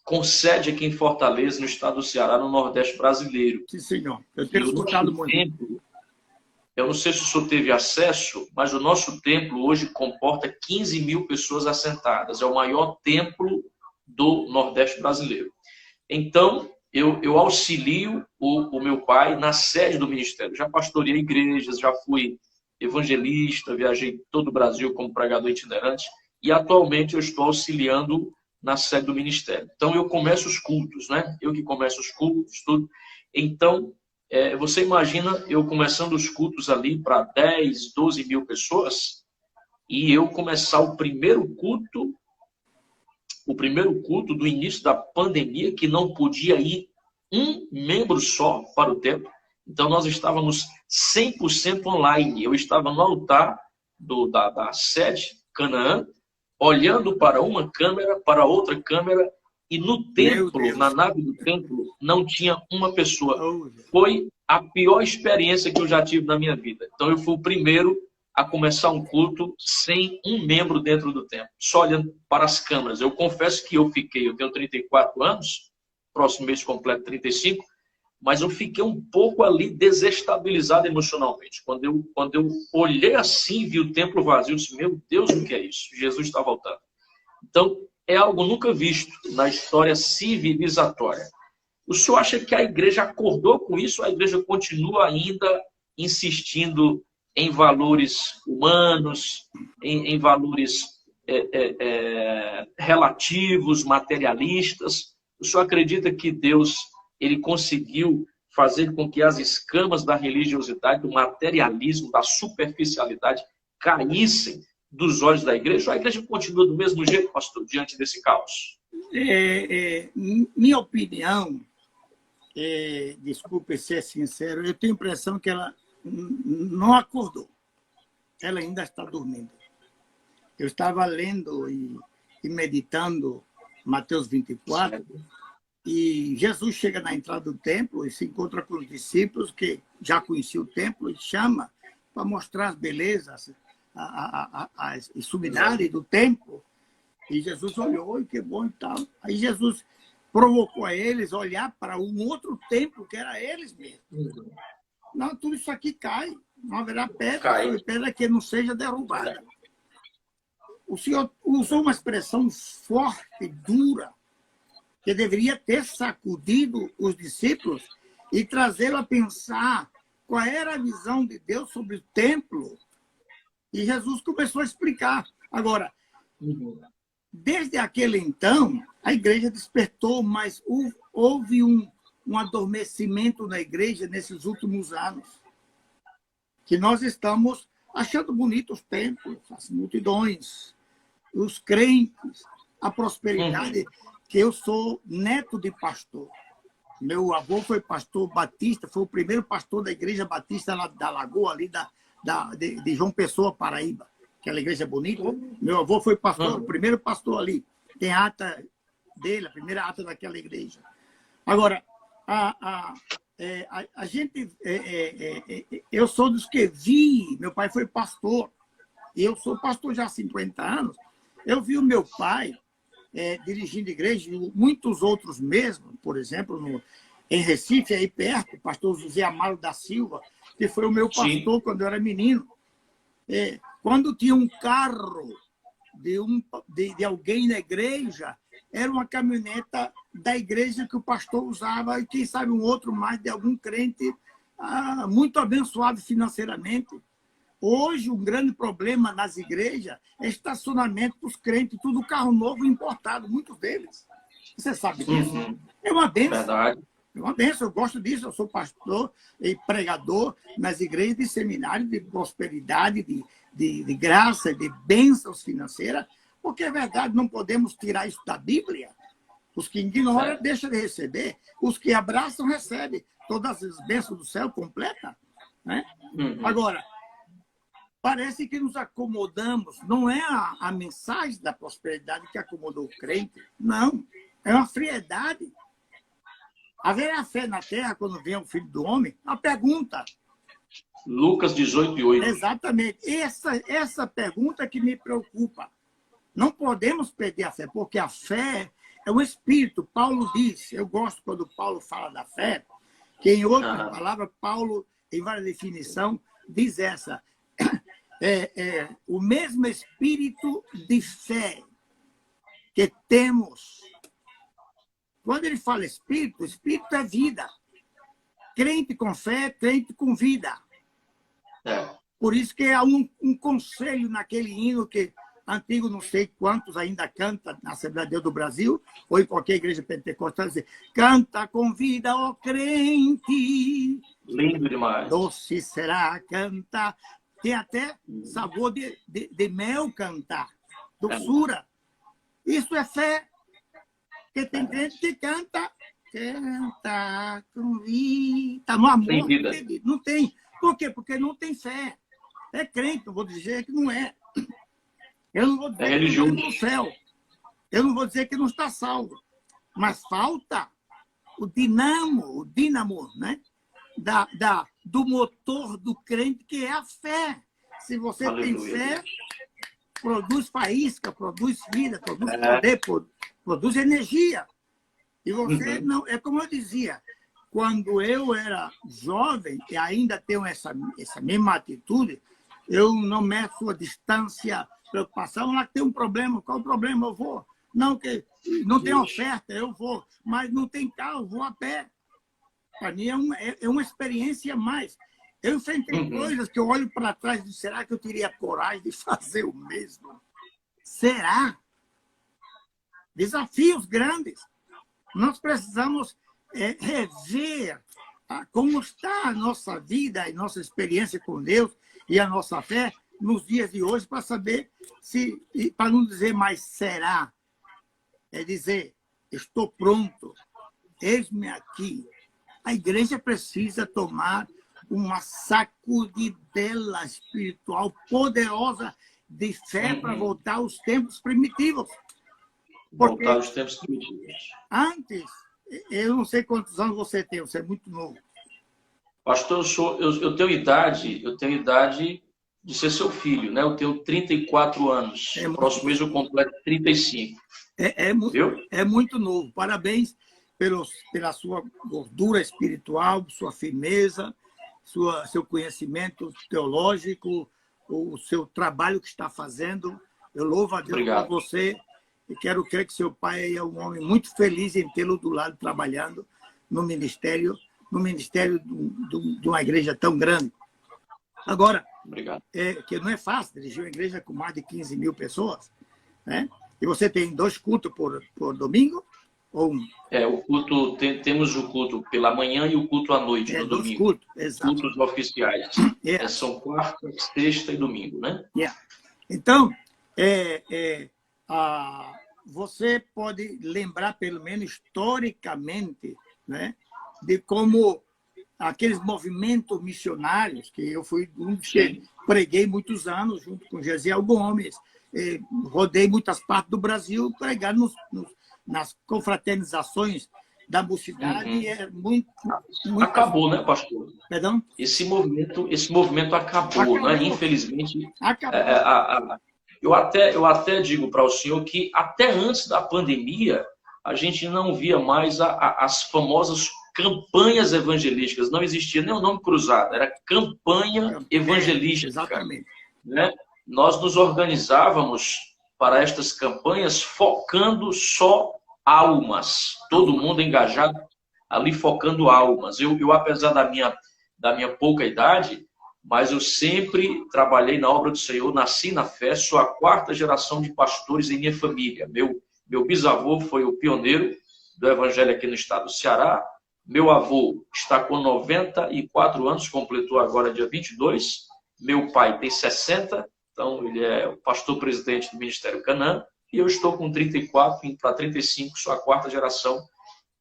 com sede aqui em Fortaleza, no estado do Ceará, no Nordeste brasileiro. Sim, senhor. Eu tenho escutado muito. Eu não sei se o senhor teve acesso, mas o nosso templo hoje comporta 15 mil pessoas assentadas. É o maior templo do Nordeste brasileiro. Então, eu auxilio o meu pai na sede do ministério. Já pastoreei igrejas, já fui evangelista, viajei todo o Brasil como pregador itinerante e atualmente eu estou auxiliando na sede do ministério. Então, eu começo os cultos, né? Eu que começo os cultos, tudo. Então, você imagina eu começando os cultos ali para 10, 12 mil pessoas e eu começar o primeiro culto do início da pandemia, que não podia ir um membro só para o templo. Então, nós estávamos 100% online. Eu estava no altar da sede Canaã, olhando para uma câmera, para outra câmera e no templo, na nave do templo, não tinha uma pessoa. Oh, Foi a pior experiência que eu já tive na minha vida. Então, eu fui o primeiro a começar um culto sem um membro dentro do templo, só olhando para as câmeras. Eu confesso que eu tenho 34 anos, próximo mês completo 35, mas eu fiquei um pouco ali desestabilizado emocionalmente. Quando eu olhei assim, vi o templo vazio, eu disse, meu Deus, o que é isso? Jesus está voltando. Então, é algo nunca visto na história civilizatória. O senhor acha que a igreja acordou com isso ou a igreja continua ainda insistindo em valores humanos, em valores relativos, materialistas? O senhor acredita que Deus ele conseguiu fazer com que as escamas da religiosidade, do materialismo, da superficialidade caíssem dos olhos da igreja? Ou a igreja continua do mesmo jeito, pastor, diante desse caos? Minha opinião, desculpe ser sincero, eu tenho a impressão que ela não acordou. Ela ainda está dormindo. Eu estava lendo e meditando Mateus 24, e Jesus chega na entrada do templo e se encontra com os discípulos que já conheciam o templo e chama para mostrar as belezas, a sumidade do templo. E Jesus olhou e que bom e tal. Aí Jesus provocou a eles olhar para um outro templo que era eles mesmos. Não, tudo isso aqui cai. Não haverá pedra que não seja derrubada. O Senhor usou uma expressão forte, dura, que deveria ter sacudido os discípulos e trazê-los a pensar qual era a visão de Deus sobre o templo. E Jesus começou a explicar. Agora, desde aquele então, a igreja despertou, mas houve um adormecimento na igreja nesses últimos anos. Que nós estamos achando bonitos os templos, as multidões, os crentes, a prosperidade, que eu sou neto de pastor. Meu avô foi pastor batista, foi o primeiro pastor da igreja batista lá da Lagoa, ali de João Pessoa, Paraíba. Aquela igreja bonita. Meu avô foi pastor, o primeiro pastor ali. Tem a ata dele, a primeira ata daquela igreja. Agora, a gente... eu sou dos que vi, meu pai foi pastor, e eu sou pastor já há 50 anos. Eu vi o meu pai dirigindo igreja, e muitos outros mesmo, por exemplo, em Recife, aí perto, o pastor José Amaro da Silva, que foi o meu pastor quando eu era menino. Quando tinha um carro de alguém na igreja, era uma caminhoneta da igreja que o pastor usava, e quem sabe um outro mais de algum crente muito abençoado financeiramente. Hoje, um grande problema nas igrejas é estacionamento para os crentes, tudo carro novo importado, muitos deles. Você sabe disso? É uma bênção. Verdade. É uma bênção, eu gosto disso. Eu sou pastor e pregador nas igrejas de seminário de prosperidade, de graça, de bênçãos financeiras, porque é verdade, não podemos tirar isso da Bíblia. Os que ignoram, deixam de receber. Os que abraçam, recebem. Todas as bênçãos do céu completa. Né? Agora, parece que nos acomodamos. Não é a mensagem da prosperidade que acomodou o crente. Não. É uma friedade. Haverá fé na terra quando vem o Filho do Homem? Uma pergunta. Lucas 18:8. Exatamente. Essa pergunta que me preocupa. Não podemos perder a fé, porque a fé é um espírito. Paulo diz, eu gosto quando Paulo fala da fé, que em outras palavras, Paulo, em várias definições, diz essa. O mesmo espírito de fé que temos. Quando ele fala espírito é vida. Crente com fé, crente com vida. Por isso que há um conselho naquele hino que antigo, não sei quantos ainda canta na Assembleia de Deus do Brasil, ou em qualquer igreja pentecostal, diz, canta com vida, ó crente. Lindo demais. Doce será cantar. Tem até sabor de mel cantar. Doçura. Isso é fé. Porque tem gente que canta com vida. No amor, tem vida. Não tem. Por quê? Porque não tem fé. É crente, não vou dizer que não é. Eu não vou dizer que não está no céu. Eu não vou dizer que não está salvo. mas falta o dínamo, né? Do motor do crente, que é a fé. Se você Aleluia. tem fé, produz faísca, produz vida, produz poder, produz energia. E você não... É como eu dizia, quando eu era jovem, e ainda tenho essa mesma atitude, eu não meço a distância, preocupação. Lá tem um problema, qual o problema? Eu vou. Não, que não tem oferta, eu vou. Mas não tem carro, eu vou a pé. Para mim é uma experiência a mais. Eu enfrentei coisas que eu olho para trás e digo, será que eu teria coragem de fazer o mesmo? Será? Desafios grandes. Nós precisamos rever como está a nossa vida e nossa experiência com Deus e a nossa fé nos dias de hoje, para saber se, para não dizer mais será, é dizer, estou pronto, eis-me aqui. A igreja precisa tomar uma sacudidela espiritual poderosa de fé para voltar aos tempos primitivos. Porque voltar aos tempos primitivos. Antes, eu não sei quantos anos você tem, você é muito novo. Pastor, eu tenho idade de ser seu filho, né? Eu tenho 34 anos. No próximo mês eu completo 35. É muito novo. Parabéns pela sua gordura espiritual, sua firmeza, seu conhecimento teológico, o seu trabalho que está fazendo. Eu louvo a Deus por você e quero crer que seu pai é um homem muito feliz em tê-lo do lado trabalhando no ministério de uma igreja tão grande. Agora, que não é fácil dirigir uma igreja com mais de 15 mil pessoas, né? E você tem 2 cultos por domingo? Ou um? O culto, temos o culto pela manhã e o culto à noite, no 2 domingo. cultos, exato. Cultos oficiais. São quarta, sexta e domingo, né? Então, você pode lembrar, pelo menos historicamente, né, de como aqueles movimentos missionários, que eu fui um que preguei muitos anos junto com Gesiel Gomes, rodei muitas partes do Brasil, pregar nas confraternizações da mocidade. Muito acabou, né, pastor? Perdão? Esse movimento acabou, né? Infelizmente. Acabou. Eu até digo para o senhor que até antes da pandemia a gente não via mais as famosas campanhas evangelísticas. Não existia nem o nome cruzado, era campanha evangelística. Exatamente. Né? Nós nos organizávamos para estas campanhas focando só almas. Todo mundo engajado ali focando almas. Eu apesar da minha pouca idade, mas eu sempre trabalhei na obra do Senhor, nasci na fé, sou a 4ª geração de pastores em minha família. Meu bisavô foi o pioneiro do evangelho aqui no estado do Ceará. Meu avô está com 94 anos, completou agora dia 22. Meu pai tem 60, então ele é o pastor presidente do Ministério Canaã. E eu estou com 34, indo para 35, sou a 4ª geração.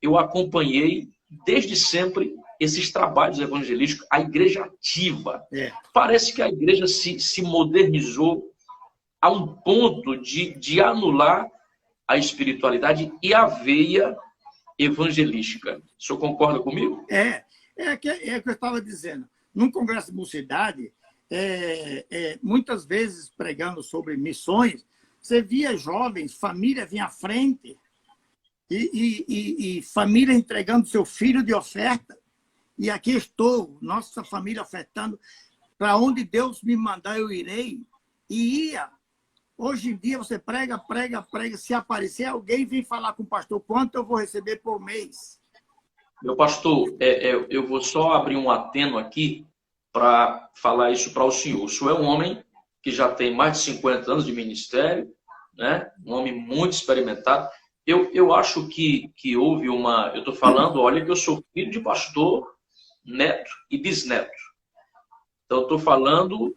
Eu acompanhei desde sempre esses trabalhos evangelísticos, a igreja ativa. Parece que a igreja se modernizou a um ponto de anular a espiritualidade e a veia evangelística. O senhor concorda comigo? O que eu estava dizendo. Num congresso de mocidade, muitas vezes pregando sobre missões, você via jovens, família vinha à frente, e família entregando seu filho de oferta. E aqui estou, nossa família ofertando. Para onde Deus me mandar, eu irei. E ia. Hoje em dia, você prega. Se aparecer alguém, vem falar com o pastor quanto eu vou receber por mês. Meu pastor, eu vou só abrir um ateno aqui para falar isso para o senhor. O senhor é um homem que já tem mais de 50 anos de ministério, né? Um homem muito experimentado. Eu acho que houve uma... Eu estou falando, olha que eu sou filho de pastor, neto e bisneto. Então, eu estou falando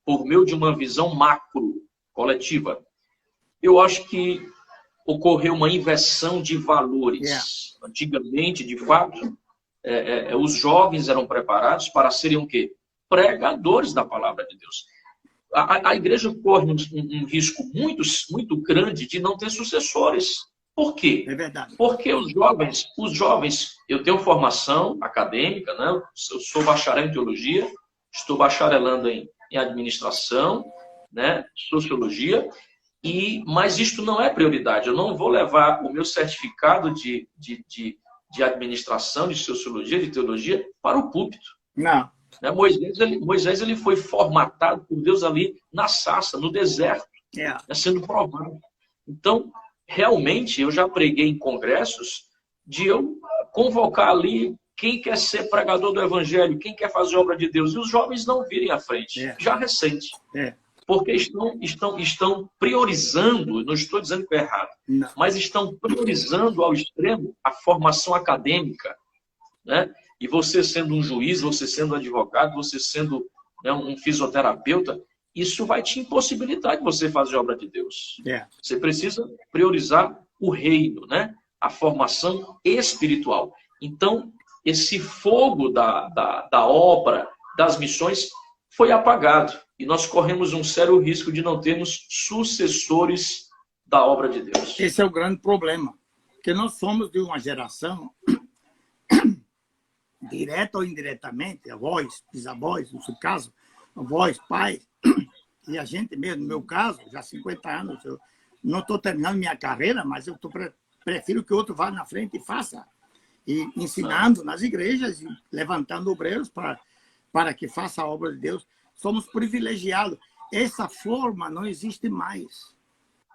por meio de uma visão macro, coletiva. Eu acho que ocorreu uma inversão de valores. Antigamente, de fato, os jovens eram preparados para serem o quê? Pregadores da palavra de Deus. A igreja corre um risco muito grande de não ter sucessores. Por quê? É verdade. Porque os jovens, eu tenho formação acadêmica, né? Eu sou bacharel em teologia, estou bacharelando em administração, né? Sociologia, mas isto não é prioridade. Eu não vou levar o meu certificado de administração, de sociologia, de teologia para o púlpito. Não. Né? Moisés ele foi formatado por Deus ali na sarça, no deserto, né? Sendo provado. Então, realmente, eu já preguei em congressos de eu convocar ali quem quer ser pregador do evangelho, quem quer fazer obra de Deus, e os jovens não virem à frente, já recente. Porque estão priorizando, não estou dizendo que é errado, mas estão priorizando ao extremo a formação acadêmica, né? E você sendo um juiz, você sendo um advogado, você sendo, né, um fisioterapeuta, isso vai te impossibilitar de você fazer obra de Deus. Você precisa priorizar o reino, né? A formação espiritual. Então, esse fogo da obra, das missões, foi apagado. E nós corremos um sério risco de não termos sucessores da obra de Deus. Esse é o grande problema. Porque nós somos de uma geração, direta ou indiretamente, avós, bisavós, no seu caso, avós, pais, e a gente mesmo, no meu caso, já há 50 anos, eu não estou terminando minha carreira, mas eu prefiro que outro vá na frente e faça. E ensinando nas igrejas, e levantando obreiros para que faça a obra de Deus. Somos privilegiados. Essa forma não existe mais.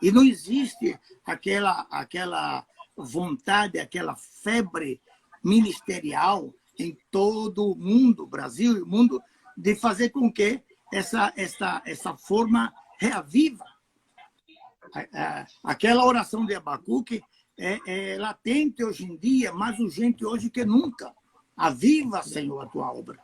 E não existe aquela vontade, aquela febre ministerial em todo o mundo, Brasil e o mundo, de fazer com que essa forma reaviva. Aquela oração de Abacuque é latente hoje em dia, mais urgente hoje que nunca. Aviva, Senhor, a tua obra.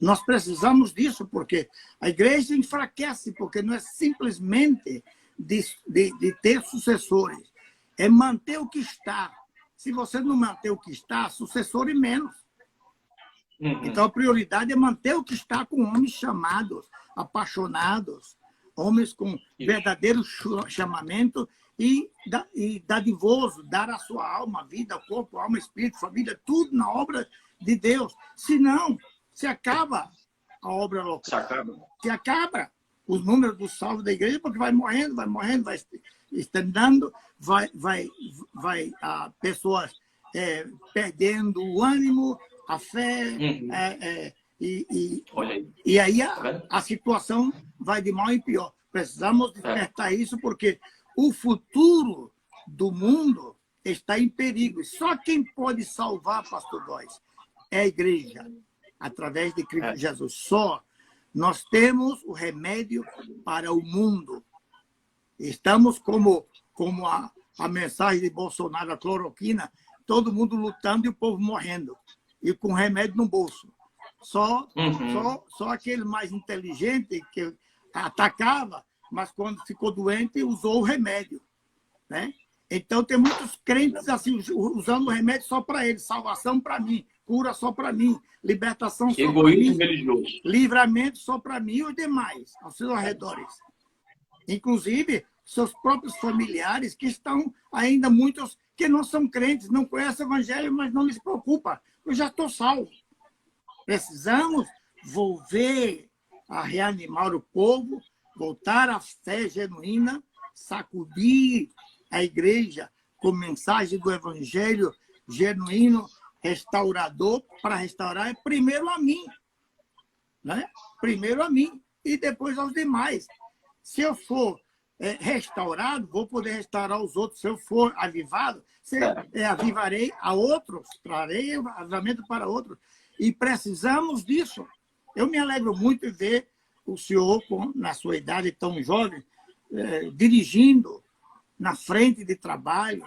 Nós precisamos disso, porque a igreja enfraquece, porque não é simplesmente de ter sucessores, é manter o que está. Se você não manter o que está, sucessor e menos. Então, a prioridade é manter o que está com homens chamados, apaixonados, homens com verdadeiro chamamento e dadivoso, dar a sua alma, vida, corpo, alma, espírito, família, tudo na obra de Deus. Senão, se acaba a obra local. Se acaba os números dos salvos da igreja, porque vai morrendo, vai estendendo, vai pessoas perdendo o ânimo, a fé, e aí a situação vai de mal em pior. Precisamos despertar isso, porque o futuro do mundo está em perigo. E só quem pode salvar, pastor Góes, é a igreja, através de Cristo Jesus. Só nós temos o remédio para o mundo. Estamos como a mensagem de Bolsonaro, a cloroquina, todo mundo lutando e o povo morrendo. E com remédio no bolso. Só aquele mais inteligente que atacava, mas quando ficou doente, usou o remédio. Né? Então, tem muitos crentes assim, usando o remédio só para eles. Salvação para mim, cura só para mim, libertação só para mim, religioso. Livramento só para mim e os demais, aos seus arredores. Inclusive, seus próprios familiares, que estão ainda muitos que não são crentes, não conhecem o evangelho, mas não lhes preocupa. Eu já estou salvo. Precisamos volver a reanimar o povo, voltar à fé genuína, sacudir a igreja com mensagem do evangelho genuíno, restaurador. Para restaurar é primeiro a mim, né? Primeiro a mim e depois aos demais. Se eu for restaurado, vou poder restaurar os outros. Se eu for avivado, avivarei a outros, trarei avivamento para outros. E precisamos disso. Eu me alegro muito em ver o senhor, na sua idade tão jovem, dirigindo na frente de trabalho,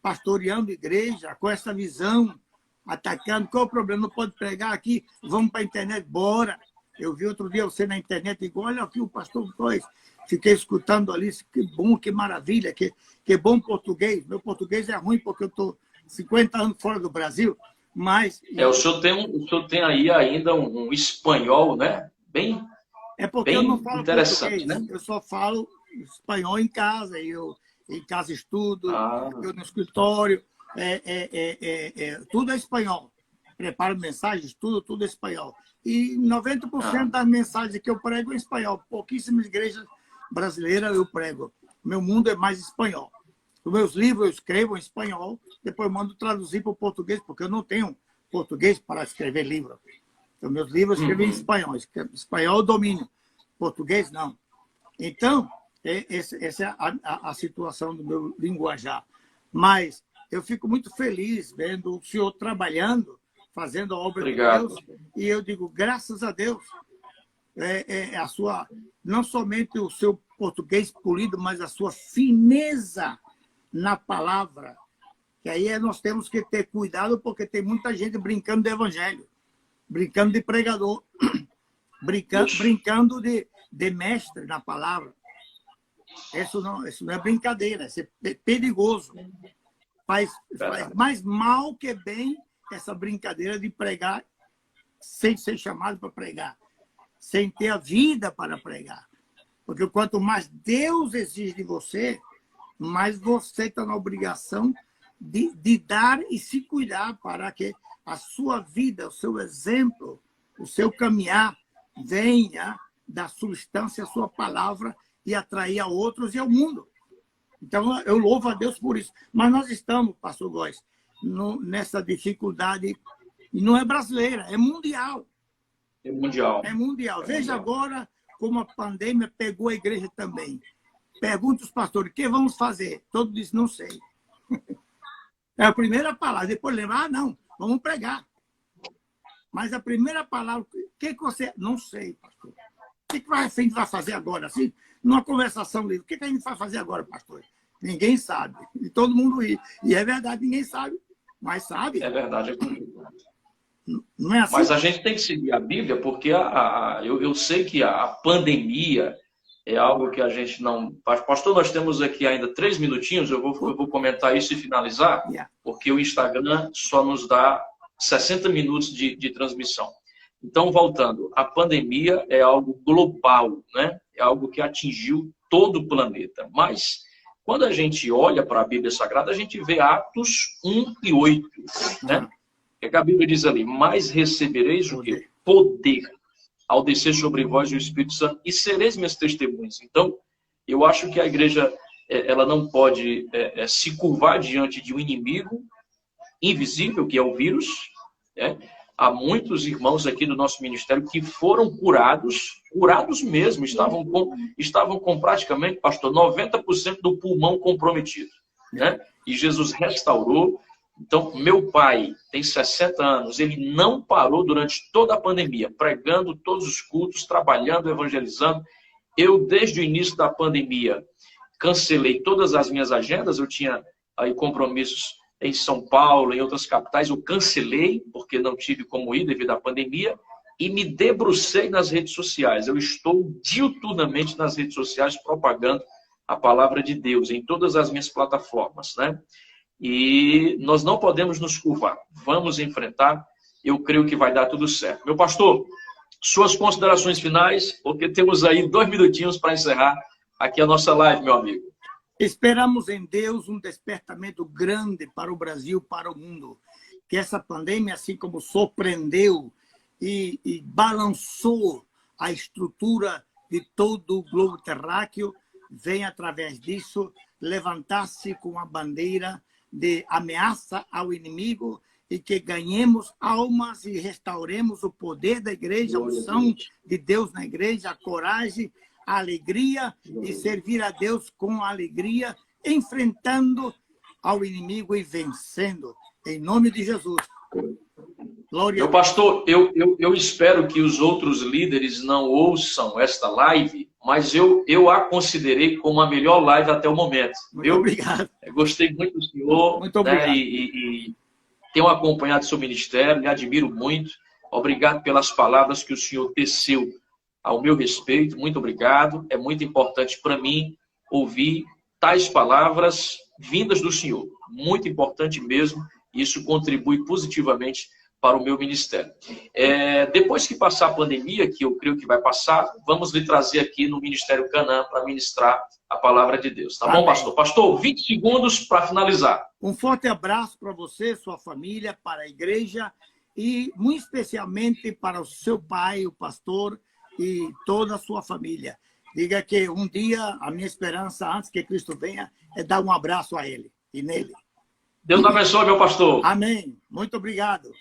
pastoreando igreja, com essa visão, atacando. Qual é o problema? Não pode pregar aqui, vamos para a internet, bora. Eu vi outro dia você na internet e digo, olha aqui o pastor Góes. Fiquei escutando ali, que bom, que maravilha, que bom português. Meu português é ruim porque eu estou 50 anos fora do Brasil, mas... o senhor tem aí ainda um espanhol, né? Porque eu não falo interessante, português, né? Eu só falo espanhol em casa. em casa estudo, Ah, eu no escritório, tudo é espanhol. Preparo mensagens, tudo é espanhol. E 90% das mensagens que eu prego é em espanhol. Pouquíssimas igrejas brasileiras eu prego. Meu mundo é mais espanhol. Os meus livros eu escrevo em espanhol, depois mando traduzir para o português, porque eu não tenho português para escrever livro. Então, meus livros eu escrevo em espanhol. Espanhol eu domino, português não. Então, essa é a situação do meu linguajar. Mas eu fico muito feliz vendo o senhor trabalhando, fazendo a obra de Deus, e eu digo, graças a Deus, a sua, não somente o seu português polido, mas a sua fineza na palavra. Que aí nós temos que ter cuidado, porque tem muita gente brincando de evangelho, brincando de pregador, brincando de mestre na palavra. Isso não é brincadeira, isso é perigoso. Faz mais mal que bem essa brincadeira de pregar sem ser chamado para pregar, sem ter a vida para pregar. Porque quanto mais Deus exige de você, mais você está na obrigação de dar e se cuidar para que a sua vida, o seu exemplo, o seu caminhar venha da substância, a sua palavra, e atrair a outros e ao mundo. Então, eu louvo a Deus por isso. Mas nós estamos, pastor Góes, nessa dificuldade, e não é brasileira, é mundial. é mundial. É mundial. Veja agora como a pandemia pegou a igreja também. Pergunta os pastores, o que vamos fazer? Todos dizem, não sei. É a primeira palavra. Depois lembra, não, vamos pregar. Mas a primeira palavra, o que você... Não sei, pastor. O que a gente vai fazer agora? Assim, numa conversação livre, o que a gente vai fazer agora, pastor? Ninguém sabe. E todo mundo ri. E é verdade, ninguém sabe. Mas sabe. É verdade. Não é assim? Mas a gente tem que seguir a Bíblia, porque eu sei que a pandemia é algo que a gente não... Pastor, nós temos aqui ainda 3 minutinhos, eu vou comentar isso e finalizar, porque o Instagram só nos dá 60 minutos de transmissão. Então, voltando, a pandemia é algo global, né? É algo que atingiu todo o planeta. Mas, quando a gente olha para a Bíblia Sagrada, a gente vê Atos 1 e 8, né? O que a Bíblia diz ali? Mas recebereis o quê? Poder ao descer sobre vós o Espírito Santo e sereis minhas testemunhas. Então, eu acho que a igreja ela não pode se curvar diante de um inimigo invisível, que é o vírus, né? Há muitos irmãos aqui do nosso ministério que foram curados mesmo, estavam com praticamente, pastor, 90% do pulmão comprometido, né? E Jesus restaurou. Então, meu pai tem 60 anos, ele não parou durante toda a pandemia, pregando todos os cultos, trabalhando, evangelizando. Eu, desde o início da pandemia, cancelei todas as minhas agendas, eu tinha aí compromissos em São Paulo, em outras capitais, eu cancelei, porque não tive como ir devido à pandemia, e me debrucei nas redes sociais. Eu estou diuturnamente nas redes sociais propagando a palavra de Deus em todas as minhas plataformas, né? E nós não podemos nos curvar. Vamos enfrentar. Eu creio que vai dar tudo certo. Meu pastor, suas considerações finais, porque temos aí 2 minutinhos para encerrar aqui a nossa live, meu amigo. Esperamos em Deus um despertamento grande para o Brasil, para o mundo. Que essa pandemia, assim como surpreendeu e balançou a estrutura de todo o globo terráqueo, venha, através disso, levantar-se com a bandeira de ameaça ao inimigo e que ganhemos almas e restauremos o poder da igreja, a unção de Deus na igreja, a coragem, a alegria e servir a Deus com alegria, enfrentando ao inimigo e vencendo. Em nome de Jesus. Glória Meu pastor, eu espero que os outros líderes não ouçam esta live, mas eu a considerei como a melhor live até o momento. Muito obrigado. Gostei muito do senhor. Muito obrigado. Né, e tenho acompanhado seu ministério, lhe admiro muito. Obrigado pelas palavras que o senhor teceu ao meu respeito. Muito obrigado. É muito importante para mim ouvir tais palavras vindas do senhor. Muito importante mesmo. Isso contribui positivamente para o meu ministério. Depois que passar a pandemia, que eu creio que vai passar, vamos lhe trazer aqui no Ministério Canaã para ministrar a palavra de Deus. Tá bom, pastor? Pastor, 20 segundos para finalizar. Um forte abraço para você, sua família, para a igreja e, muito especialmente, para o seu pai, o pastor e toda a sua família. Diga que um dia a minha esperança, antes que Cristo venha, é dar um abraço a ele e nele. Deus abençoe, meu pastor. Amém. Muito obrigado.